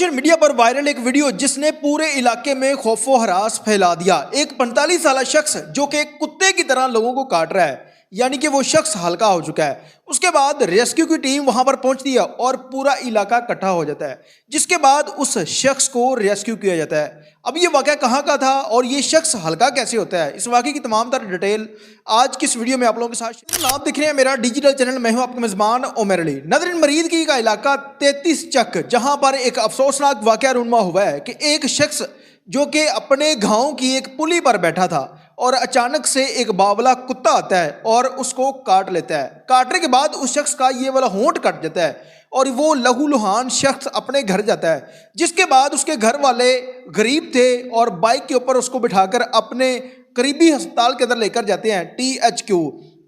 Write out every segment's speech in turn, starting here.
Social media पर viral एक video जिसने पूरे इलाके में खौफ व हरास फैला दिया। एक 45 साल शख्स जो कि एक कुत्ते की तरह लोगों को काट रहा है, यानी कि वो शख्स हल्का हो चुका है। उसके बाद रेस्क्यू की टीम वहां पर पहुंचती है और पूरा इलाका इकट्ठा हो जाता है, जिसके बाद उस शख्स को रेस्क्यू किया जाता है। अब ये वाक़या कहाँ का था और ये शख्स हल्का कैसे होता है, इस वाक़े की तमाम तर डिटेल आज की इस वीडियो में आप लोगों के साथ। आप देख रहे हैं मेरा डिजिटल चैनल, मैं हूं आपका मेज़बान उमर अली। नदरिन मरीदगी का इलाका 33 चक, जहां पर एक अफसोसनाक वाक़या रूनुमा हुआ है कि एक शख्स जो कि अपने गांव की एक पुली पर बैठा था और अचानक से एक बावला कुत्ता आता है और उसको काट लेता है। काटने के बाद उस शख्स का ये वाला होंठ कट जाता है और वो लहूलुहान शख्स अपने घर जाता है, जिसके बाद उसके घर वाले गरीब थे और बाइक के ऊपर उसको बिठाकर अपने करीबी अस्पताल के अंदर लेकर जाते हैं, THQ।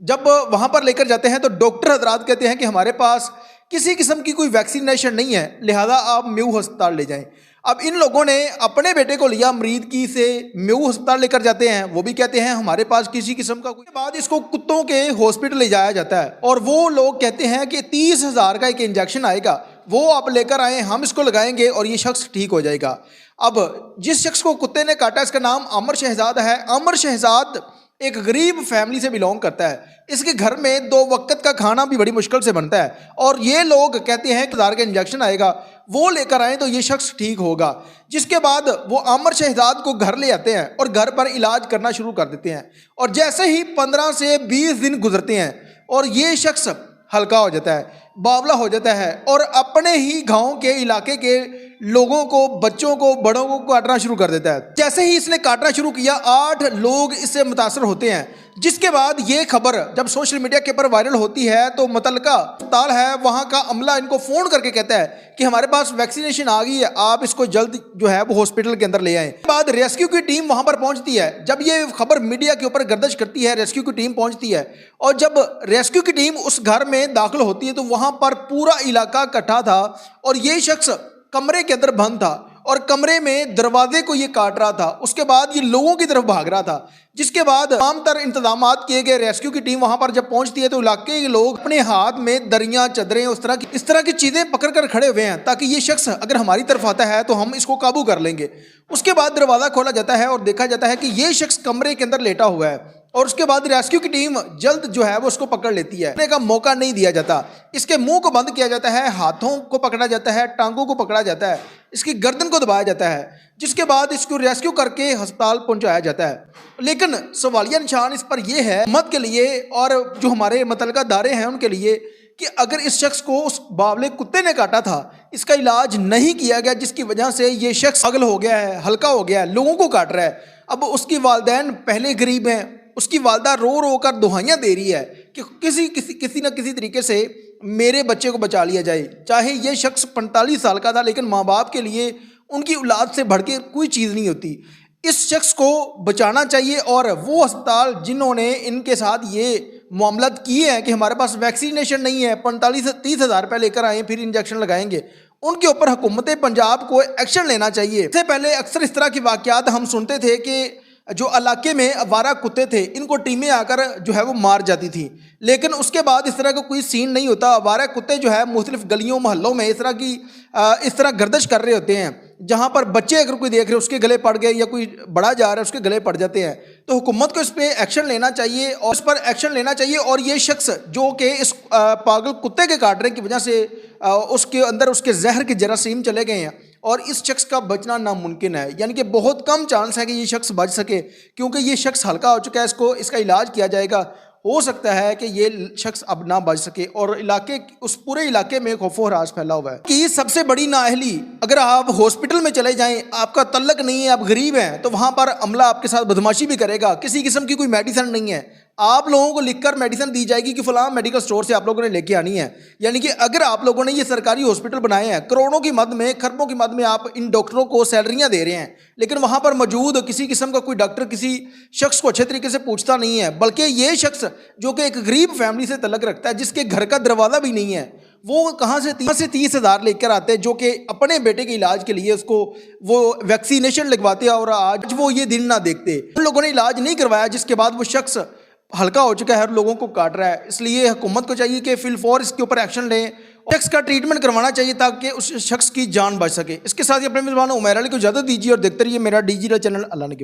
जब वहाँ पर लेकर जाते हैं तो डॉक्टर हजरात कहते हैं कि हमारे पास किसी किस्म की कोई वैक्सीनेशन नहीं है, लिहाजा आप म्यू अस्पताल ले जाएं। अब इन लोगों ने अपने बेटे को लिया मरीदगी से म्यू अस्पताल लेकर जाते हैं, वो भी कहते हैं हमारे पास किसी किस्म का कोई। बाद इसको कुत्तों के हॉस्पिटल ले जाया जाता है और वो लोग कहते हैं कि 30,000 का एक इंजेक्शन आएगा, वो आप लेकर आए, हम इसको लगाएंगे और ये शख्स ठीक हो जाएगा। अब जिस शख्स को कुत्ते ने काटा इसका नाम अमर शहजाद है। अमर शहजाद एक गरीब फैमिली से बिलोंग करता है। इसके घर में 2 वक्त का खाना भी बड़ी मुश्किल से बनता है और ये लोग कहते हैं कि 1000 का इंजेक्शन आएगा, वो लेकर आए तो ये शख्स ठीक होगा। जिसके बाद वो अमर शहजाद को घर ले आते हैं और घर पर इलाज करना शुरू कर देते हैं और जैसे ही 15 से 20 दिन गुजरते हैं और ये शख्स हल्का हो जाता है, बावला हो जाता है और अपने ही गांव के इलाके के लोगों को, बच्चों को, बड़ों को काटना शुरू कर देता है। जैसे ही इसने काटना शुरू किया 8 लोग इससे मुतासर होते हैं, जिसके बाद ये खबर जब सोशल मीडिया के ऊपर वायरल होती है तो मुतलका अस्पताल है वहाँ का अमला इनको फ़ोन करके कहता है कि हमारे पास वैक्सीनेशन आ गई है, आप इसको जल्द जो है वो हॉस्पिटल के अंदर ले आएँ। बाद रेस्क्यू की टीम वहाँ पर पहुँचती है। जब ये खबर मीडिया के ऊपर गर्दिश करती है, रेस्क्यू की टीम पहुँचती है और जब रेस्क्यू की टीम उस घर में दाखिल होती है तो वहाँ पर पूरा इलाका इकट्ठा था और ये शख्स कमरे के अंदर बंद था और कमरे में दरवाजे को ये काट रहा था। उसके बाद ये लोगों की तरफ भाग रहा था, जिसके बाद तमाम तर इंतजामात किए गए। रेस्क्यू की टीम वहां पर जब पहुंचती है तो इलाके के लोग अपने हाथ में दरियां, चदरें, इस तरह की चीज़ें पकड़ कर खड़े हुए हैं ताकि ये शख्स अगर हमारी तरफ आता है तो हम इसको काबू कर लेंगे। उसके बाद दरवाज़ा खोला जाता है और देखा जाता है कि ये शख्स कमरे के अंदर लेटा हुआ है और उसके बाद रेस्क्यू की टीम जल्द जो है वो उसको पकड़ लेती है। का मौका नहीं दिया जाता, इसके मुंह को बंद किया जाता है, हाथों को पकड़ा जाता है, टांगों को पकड़ा जाता है, इसकी गर्दन को दबाया जाता है, जिसके बाद इसको रेस्क्यू करके अस्पताल पहुंचाया जाता है। लेकिन सवालिया निशान इस पर यह है मत के लिए और जो हमारे मुतल्लिका दारे हैं उनके लिए कि अगर इस शख्स को उस बावले कुत्ते ने काटा था, इसका इलाज नहीं किया गया, जिसकी वजह से ये शख्स पागल हो गया है, हल्का हो गया है, लोगों को काट रहा है। अब उसकी वालदैन पहले गरीब हैं, उसकी वालदा रो रो कर दुहाइयाँ दे रही है कि किसी न किसी तरीके से मेरे बच्चे को बचा लिया जाए। चाहे ये शख्स 45 साल का था, लेकिन माँ बाप के लिए उनकी औलाद से बढ़ के कोई चीज़ नहीं होती। इस शख्स को बचाना चाहिए और वो अस्पताल जिन्होंने इनके साथ ये मामलात किए हैं कि हमारे पास वैक्सीनेशन नहीं है, 45 से 30,000 रुपये लेकर आए फिर इंजेक्शन लगाएंगे, उनके ऊपर हुकूमत पंजाब को एक्शन लेना चाहिए। इससे पहले अक्सर इस तरह की वाक़यात हम सुनते थे कि जो इलाके में आवारा कुत्ते थे इनको टीमें आकर जो है वो मार जाती थी, लेकिन उसके बाद इस तरह का कोई सीन नहीं होता। आवारा कुत्ते जो है मुख्तलिफ गलियों मोहल्लों में इस तरह गर्दिश कर रहे होते हैं, जहाँ पर बच्चे अगर कोई देख रहे उसके गले पड़ गए या कोई बड़ा जा रहा है उसके गले पड़ जाते हैं। तो हुकूमत को इस पर एक्शन लेना चाहिए और इस पर एक्शन लेना चाहिए और ये शख्स जो कि इस पागल कुत्ते के काटने की वजह से उसके अंदर उसके जहर के जरासीम चले गए हैं और इस शख्स का बचना नामुमकिन है, यानी कि बहुत कम चांस है कि ये शख्स बच सके, क्योंकि ये शख्स हल्का हो चुका है। इसका इलाज किया जाएगा, हो सकता है कि ये शख्स अब ना बच सके और उस पूरे इलाके में खौफ व हरास फैला हुआ है। कि सबसे बड़ी नाअहली, अगर आप हॉस्पिटल में चले जाएं, आपका तल्लक नहीं है, आप गरीब हैं, तो वहाँ पर अमला आपके साथ बदमाशी भी करेगा। किसी किस्म की कोई मेडिसिन नहीं है, आप लोगों को लिखकर मेडिसिन दी जाएगी कि फलां मेडिकल स्टोर से आप लोगों ने लेके आनी है। यानी कि अगर आप लोगों ने ये सरकारी हॉस्पिटल बनाए हैं, करोड़ों की मद में, खरबों की मद में आप इन डॉक्टरों को सैलरियां दे रहे हैं, लेकिन वहाँ पर मौजूद किसी किस्म का कोई डॉक्टर किसी शख्स को अच्छे तरीके से पूछता नहीं है, बल्कि ये शख्स जो कि एक गरीब फैमिली से तल्लक रखता है, जिसके घर का दरवाज़ा भी नहीं है, वो कहाँ से 30,000 लेकर आते हैं जो कि अपने बेटे के इलाज के लिए उसको वो वैक्सीनेशन लगवाते हैं और आज वो ये दिन ना देखते। उन लोगों ने इलाज नहीं करवाया, जिसके बाद वो शख्स हल्का हो चुका है, हर लोगों को काट रहा है। इसलिए हुकूमत को चाहिए कि फिलफौर इसके ऊपर एक्शन लें شخص کا ٹریٹمنٹ کروانا چاہیے تاکہ اس شخص کی جان بچ سکے۔ اس کے ساتھ ہی اپنے میزبان عمیر علی کو اجازت دیجیے اور دیکھتے رہیے میرا ڈیجیٹل چینل اللہ نے